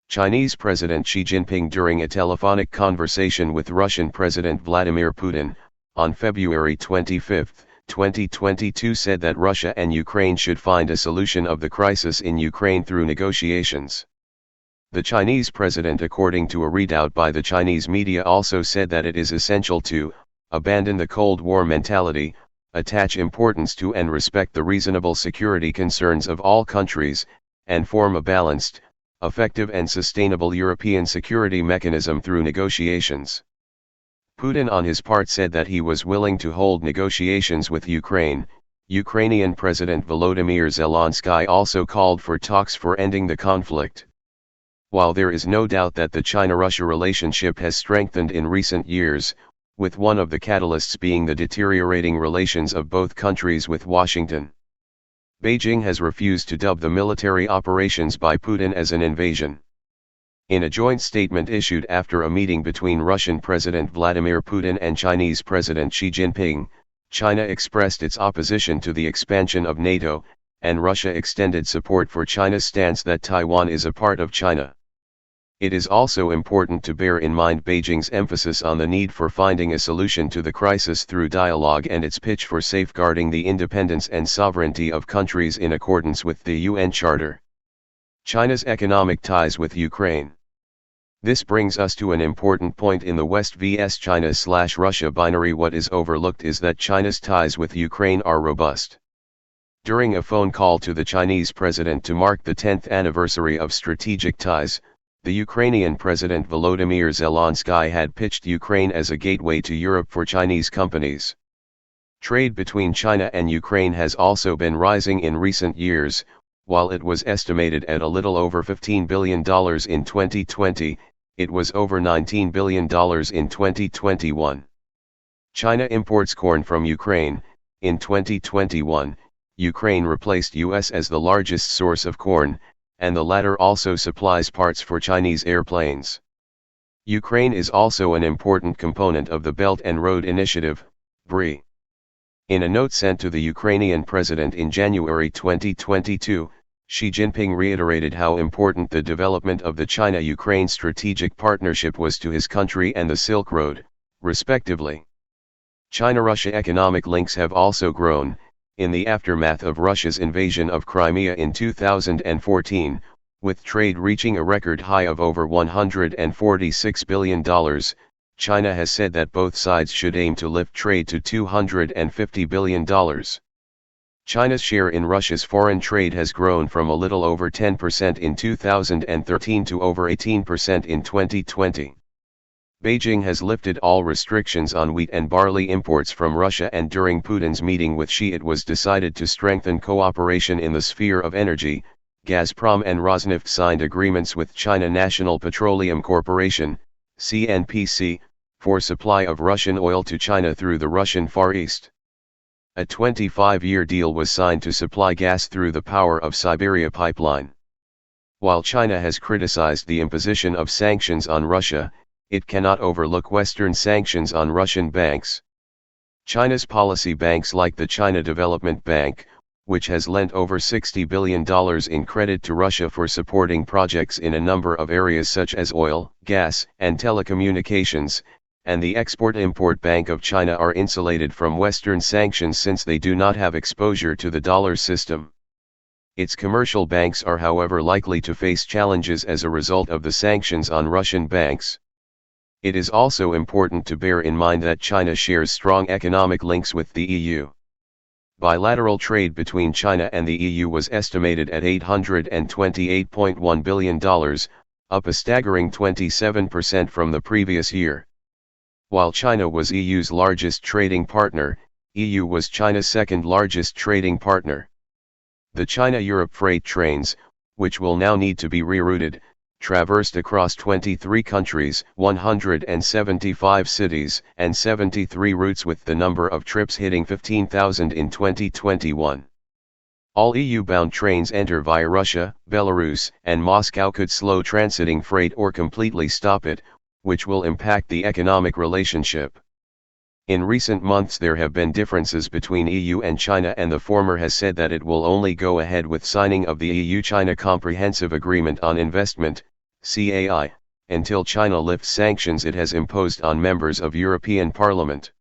Chinese President Xi Jinping during a telephonic conversation with Russian President Vladimir Putin, on February 25, 2022 said that Russia and Ukraine should find a solution of the crisis in Ukraine through negotiations. The Chinese president, according to a readout by the Chinese media, also said that it is essential to abandon the Cold War mentality, attach importance to and respect the reasonable security concerns of all countries, and form a balanced, effective and sustainable European security mechanism through negotiations. Putin on his part said that he was willing to hold negotiations with Ukraine. Ukrainian President Volodymyr Zelensky also called for talks for ending the conflict. While there is no doubt that the China-Russia relationship has strengthened in recent years, with one of the catalysts being the deteriorating relations of both countries with Washington, Beijing has refused to dub the military operations by Putin as an invasion. In a joint statement issued after a meeting between Russian President Vladimir Putin and Chinese President Xi Jinping, China expressed its opposition to the expansion of NATO, and Russia extended support for China's stance that Taiwan is a part of China. It is also important to bear in mind Beijing's emphasis on the need for finding a solution to the crisis through dialogue and its pitch for safeguarding the independence and sovereignty of countries in accordance with the UN Charter. China's economic ties with Ukraine. This brings us to an important point in the West vs China/Russia binary. What is overlooked is that China's ties with Ukraine are robust. During a phone call to the Chinese president to mark the 10th anniversary of strategic ties, the Ukrainian President Volodymyr Zelensky had pitched Ukraine as a gateway to Europe for Chinese companies. Trade between China and Ukraine has also been rising in recent years. While it was estimated at a little over $15 billion in 2020, it was over $19 billion in 2021. China imports corn from Ukraine. In 2021, Ukraine replaced US as the largest source of corn, and the latter also supplies parts for Chinese airplanes. Ukraine is also an important component of the Belt and Road Initiative, BRI. In a note sent to the Ukrainian president in January 2022, Xi Jinping reiterated how important the development of the China-Ukraine strategic partnership was to his country and the Silk Road, respectively. China-Russia economic links have also grown. In the aftermath of Russia's invasion of Crimea in 2014, with trade reaching a record high of over $146 billion, China has said that both sides should aim to lift trade to $250 billion. China's share in Russia's foreign trade has grown from a little over 10% in 2013 to over 18% in 2020. Beijing has lifted all restrictions on wheat and barley imports from Russia, and during Putin's meeting with Xi it was decided to strengthen cooperation in the sphere of energy. Gazprom and Rosneft signed agreements with China National Petroleum Corporation, CNPC, for supply of Russian oil to China through the Russian Far East. A 25-year deal was signed to supply gas through the Power of Siberia pipeline. While China has criticized the imposition of sanctions on Russia, it cannot overlook Western sanctions on Russian banks. China's policy banks like the China Development Bank, which has lent over $60 billion in credit to Russia for supporting projects in a number of areas such as oil, gas, and telecommunications, and the Export-Import Bank of China are insulated from Western sanctions since they do not have exposure to the dollar system. Its commercial banks are, however, likely to face challenges as a result of the sanctions on Russian banks. It is also important to bear in mind that China shares strong economic links with the EU. Bilateral trade between China and the EU was estimated at $828.1 billion, up a staggering 27% from the previous year. While China was EU's largest trading partner, EU was China's second largest trading partner. The China-Europe freight trains, which will now need to be rerouted, traversed across 23 countries, 175 cities, and 73 routes, with the number of trips hitting 15,000 in 2021. All EU-bound trains enter via Russia, Belarus, and Moscow could slow transiting freight or completely stop it, which will impact the economic relationship. In recent months there have been differences between EU and China, and the former has said that it will only go ahead with signing of the EU-China Comprehensive Agreement on Investment, CAI, until China lifts sanctions it has imposed on members of European Parliament.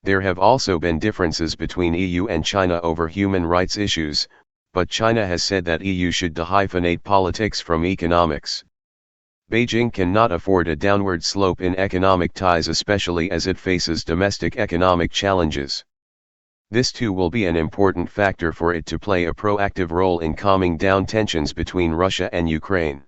There have also been differences between EU and China over human rights issues, but China has said that EU should dehyphenate politics from economics. Beijing cannot afford a downward slope in economic ties, especially as it faces domestic economic challenges. This too will be an important factor for it to play a proactive role in calming down tensions between Russia and Ukraine.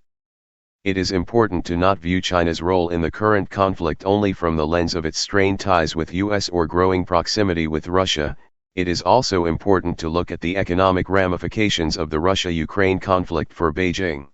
It is important to not view China's role in the current conflict only from the lens of its strained ties with US or growing proximity with Russia. It is also important to look at the economic ramifications of the Russia-Ukraine conflict for Beijing.